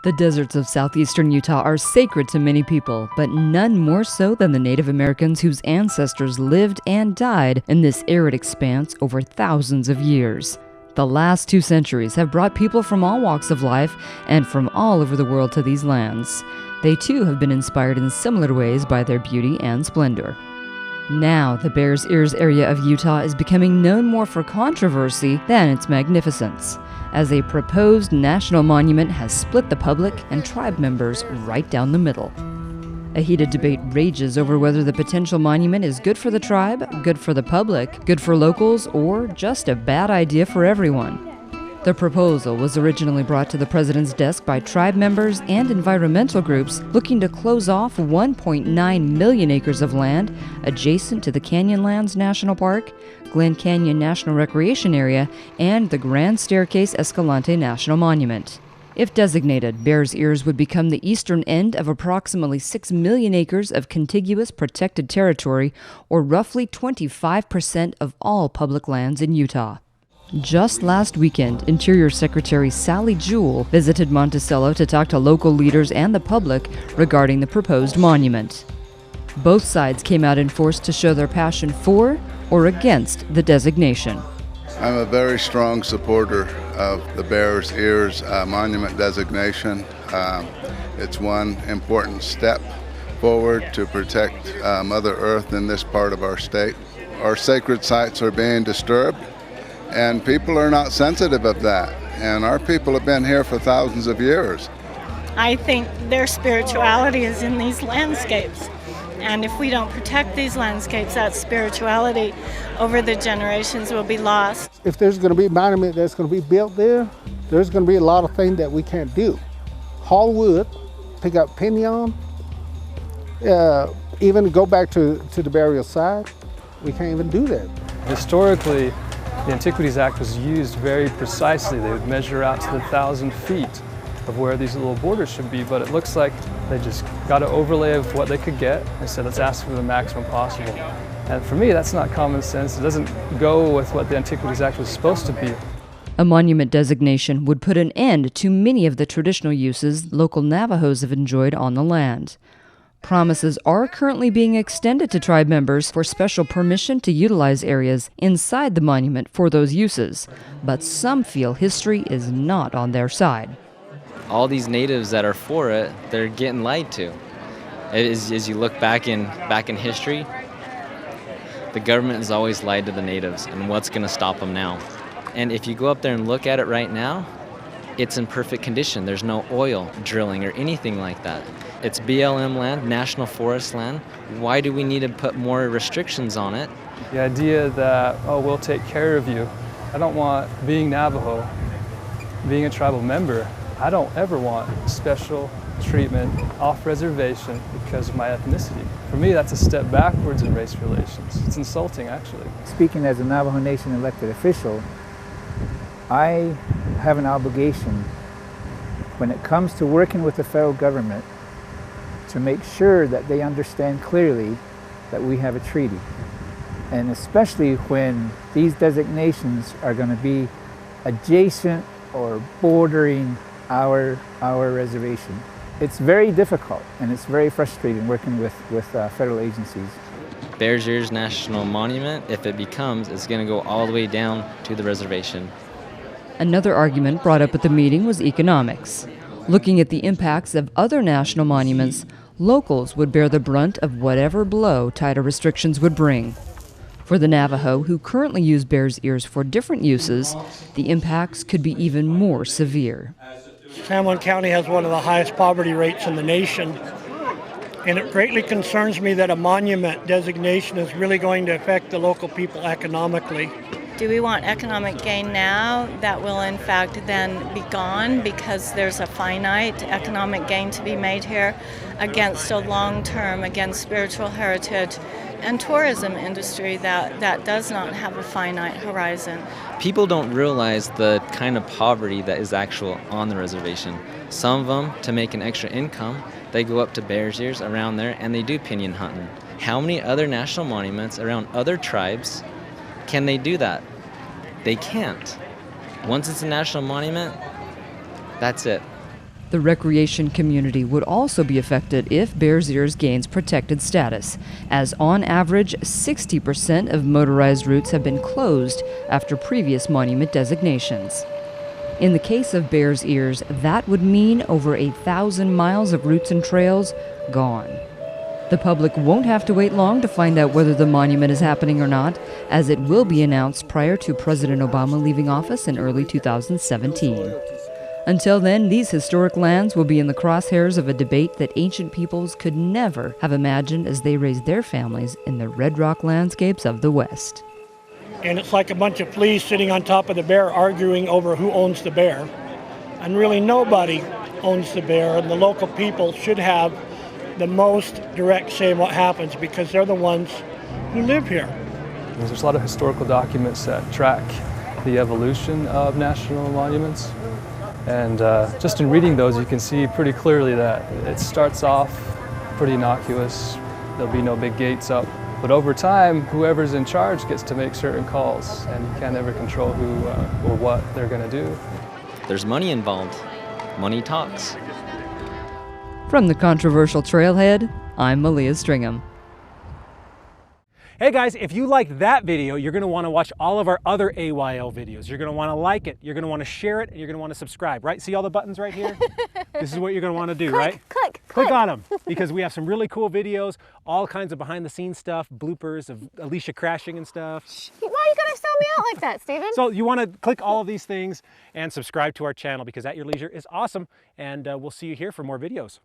The deserts of southeastern Utah are sacred to many people, but none more so than the Native Americans whose ancestors lived and died in this arid expanse over thousands of years. The last 2 centuries have brought people from all walks of life and from all over the world to these lands. They too have been inspired in similar ways by their beauty and splendor. Now, the Bears Ears area of Utah is becoming known more for controversy than its magnificence, as a proposed national monument has split the public and tribe members right down the middle. A heated debate rages over whether the potential monument is good for the tribe, good for the public, good for locals, or just a bad idea for everyone. The proposal was originally brought to the president's desk by tribe members and environmental groups looking to close off 1.9 million acres of land adjacent to the Canyonlands National Park, Glen Canyon National Recreation Area, and the Grand Staircase Escalante National Monument. If designated, Bears Ears would become the eastern end of approximately 6 million acres of contiguous protected territory, or roughly 25% of all public lands in Utah. Just last weekend, Interior Secretary Sally Jewell visited Monticello to talk to local leaders and the public regarding the proposed monument. Both sides came out in force to show their passion for or against the designation. I'm a very strong supporter of the Bears Ears monument designation. It's one important step forward to protect Mother Earth in this part of our state. Our sacred sites are being disturbed, and people are not sensitive of that. And our people have been here for thousands of years. I think their spirituality is in these landscapes. And if we don't protect these landscapes, that spirituality over the generations will be lost. If there's going to be a monument that's going to be built there, there's going to be a lot of things that we can't do. Haul wood, pick up pinyon, even go back to the burial site, we can't even do that. Historically, the Antiquities Act was used very precisely. They would measure out to the 1,000 feet of where these little borders should be, but it looks like they just got an overlay of what they could get. They said, let's ask for the maximum possible. And for me, that's not common sense. It doesn't go with what the Antiquities Act was supposed to be. A monument designation would put an end to many of the traditional uses local Navajos have enjoyed on the land. Promises are currently being extended to tribe members for special permission to utilize areas inside the monument for those uses, but some feel history is not on their side. All these natives that are for it, they're getting lied to. As you look back in history, the government has always lied to the natives, and what's going to stop them now? And if you go up there and look at it right now, it's in perfect condition. There's no oil drilling or anything like that. It's BLM land, National Forest land. Why do we need to put more restrictions on it? The idea that, oh, we'll take care of you. I don't want, being Navajo, being a tribal member, I don't ever want special treatment off reservation because of my ethnicity. For me, that's a step backwards in race relations. It's insulting, actually. Speaking as a Navajo Nation elected official, I have an obligation when it comes to working with the federal government to make sure that they understand clearly that we have a treaty. And especially when these designations are going to be adjacent or bordering our reservation. It's very difficult and it's very frustrating working with federal agencies. Bears Ears National Monument, if it becomes, is going to go all the way down to the reservation. Another argument brought up at the meeting was economics. Looking at the impacts of other national monuments, locals would bear the brunt of whatever blow tighter restrictions would bring. For the Navajo, who currently use Bears Ears for different uses, the impacts could be even more severe. San Juan County has one of the highest poverty rates in the nation, and it greatly concerns me that a monument designation is really going to affect the local people economically. Do we want economic gain now that will in fact then be gone because there's a finite economic gain to be made here against a long-term, against spiritual heritage and tourism industry that does not have a finite horizon? People don't realize the kind of poverty that is actual on the reservation. Some of them, to make an extra income, they go up to Bears Ears around there and they do pinyon hunting. How many other national monuments around other tribes can they do that? They can't. Once it's a national monument, that's it. The recreation community would also be affected if Bears Ears gains protected status, as on average 60% of motorized routes have been closed after previous monument designations. In the case of Bears Ears, that would mean over 1,000 miles of routes and trails gone. The public won't have to wait long to find out whether the monument is happening or not, as it will be announced prior to President Obama leaving office in early 2017. Until then, these historic lands will be in the crosshairs of a debate that ancient peoples could never have imagined as they raised their families in the red rock landscapes of the West. And it's like a bunch of fleas sitting on top of the bear arguing over who owns the bear. And really nobody owns the bear, and the local people should have the most direct say in what happens because they're the ones who live here. There's a lot of historical documents that track the evolution of national monuments. And just in reading those, you can see pretty clearly that it starts off pretty innocuous. There'll be no big gates up. But over time, whoever's in charge gets to make certain calls, and you can't ever control who or what they're going to do. There's money involved. Money talks. From the controversial trailhead, I'm Malia Stringham. Hey guys, if you liked that video, you're going to want to watch all of our other AYL videos. You're going to want to like it, you're going to want to share it, and you're going to want to subscribe, right? See all the buttons right here? This is what you're going to want to do, right? Click on them, because we have some really cool videos, all kinds of behind the scenes stuff, bloopers of Alicia crashing and stuff. Why are you going to sell me out like that, Steven? So you want to click all of these things and subscribe to our channel, because At Your Leisure is awesome, and we'll see you here for more videos.